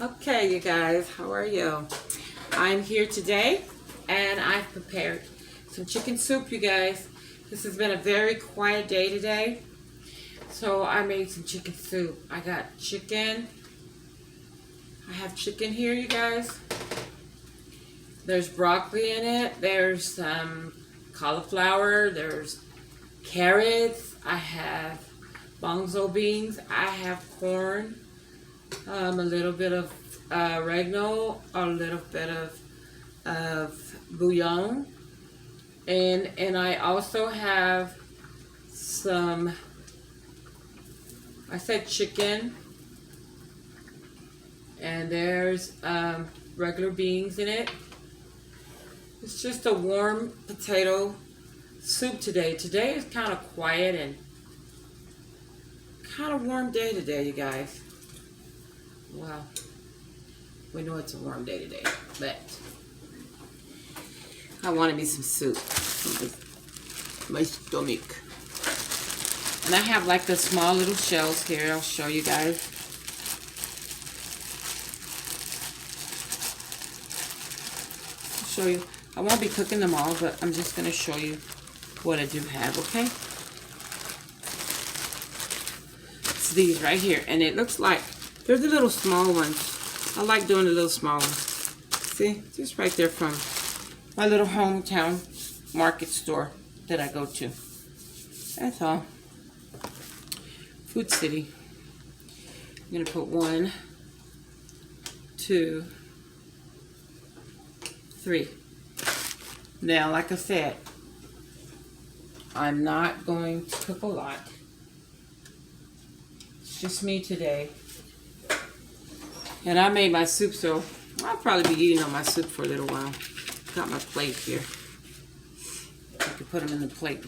Okay, you guys, how are you? I'm here today and I've prepared some chicken soup, you guys. This has been a very quiet day today, so I made some chicken soup. I got chicken. I have chicken here, you guys. There's broccoli in it. There's cauliflower. There's carrots. I have bonzo beans. I have corn. A little bit of oregano, a little bit of bouillon, and I also have some. I said chicken, and there's regular beans in it. It's just a warm potato soup today. Today is kind of quiet and kind of warm day today, you guys. Well, we know it's a warm day today, but I wanted me some soup for my stomach. And I have like the small little shells here. I'll show you guys. I'll show you. I won't be cooking them all, but I'm just going to show you what I do have, okay? It's these right here, and it looks like they're the little small ones. I like doing the little small ones. See? Just right there from my little hometown market store that I go to. That's all. Food City. I'm going to put 1, 2, 3. Now, like I said, I'm not going to cook a lot. It's just me today. And I made my soup, so I'll probably be eating on my soup for a little while. Got my plate here. I can put them in the plate.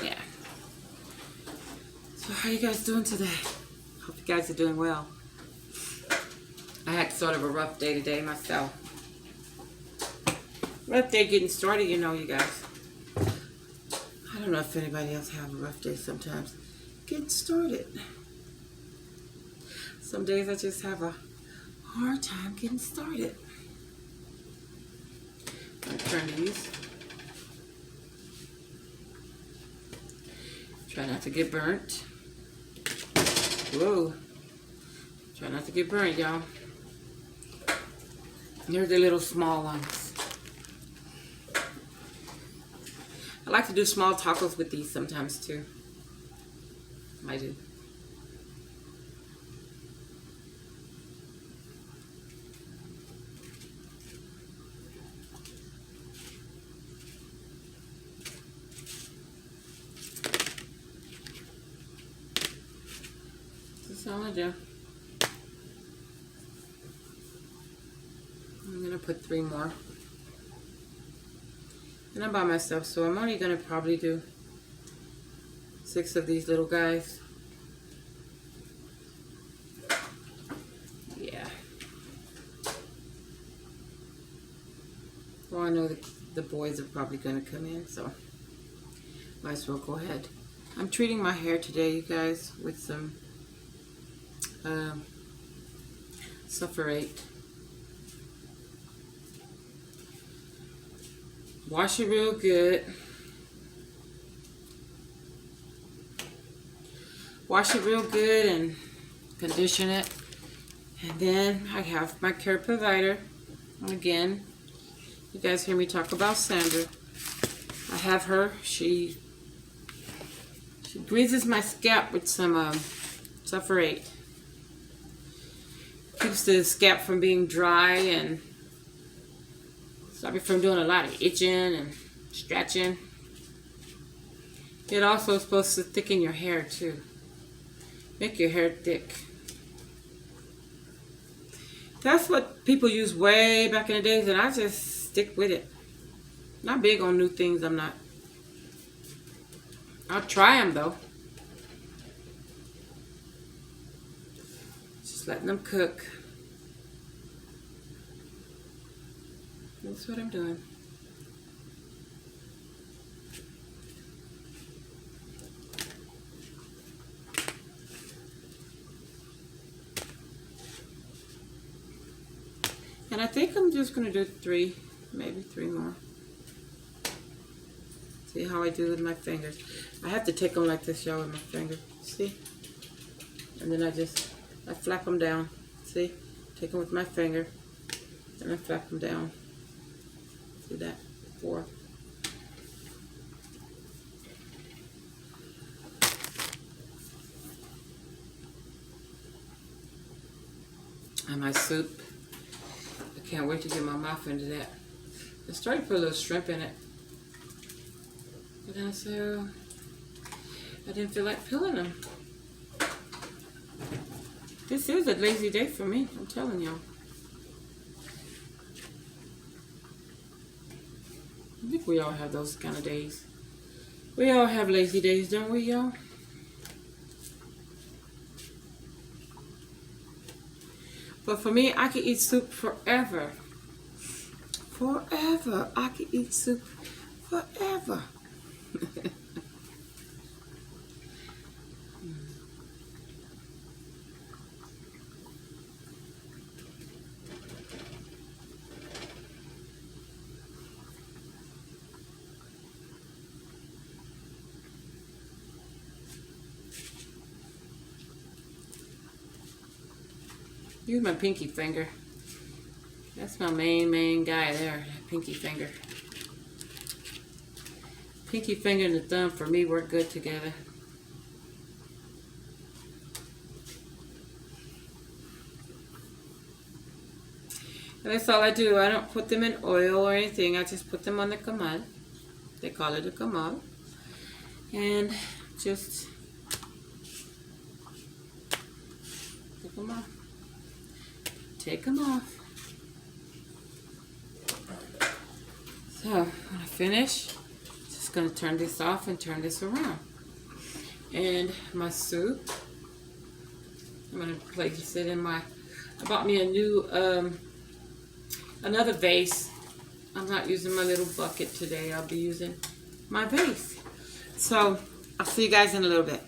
Yeah. So how you guys doing today? Hope you guys are doing well. I had sort of a rough day today myself. Rough day getting started, you know, you guys. I don't know if anybody else have a rough day sometimes. Getting started. Some days I just have a hard time getting started. I'm going to turn these. Try not to get burnt. Whoa. Try not to get burnt, y'all. Here's the little small ones. I like to do small tacos with these sometimes too. I do. That's all I do. I'm going to put 3 more. And I'm by myself, so I'm only going to probably do 6 of these little guys. Yeah. Well, I know the boys are probably going to come in, so might as well go ahead. I'm treating my hair today, you guys, with some sulfurate. Wash it real good. Wash it real good and condition it. And then I have my care provider. Again, you guys hear me talk about Sandra. I have her. She greases my scalp with some sulfurate. Keeps the scalp from being dry and stop you from doing a lot of itching and stretching. It also is supposed to thicken your hair too. Make your hair thick. That's what people used way back in the days, and I just stick with it. Not big on new things, I'm not. I'll try them though. Just letting them cook. That's what I'm doing. And I think I'm just going to do 3, maybe 3 more. See how I do with my fingers. I have to take them like this, y'all, with my finger. See? And then I flap them down. See? Take them with my finger. And I flap them down. See that? 4. And my soup. I can't wait to get my mouth into that. I started to put a little shrimp in it. But then I said, oh, I didn't feel like peeling them. This is a lazy day for me, I'm telling y'all. I think we all have those kind of days. We all have lazy days, don't we, y'all? But for me, I can eat soup forever. Forever. I can eat soup forever. Use my pinky finger. That's my main guy there, pinky finger. Pinky finger and the thumb for me work good together. And that's all I do. I don't put them in oil or anything. I just put them on the comal. They call it a comal. And just take them off. Take them off. So when I finish, just gonna turn this off and turn this around. And my soup, I'm gonna place it in my. I bought me a new another vase. I'm not using my little bucket today. I'll be using my vase. So I'll see you guys in a little bit.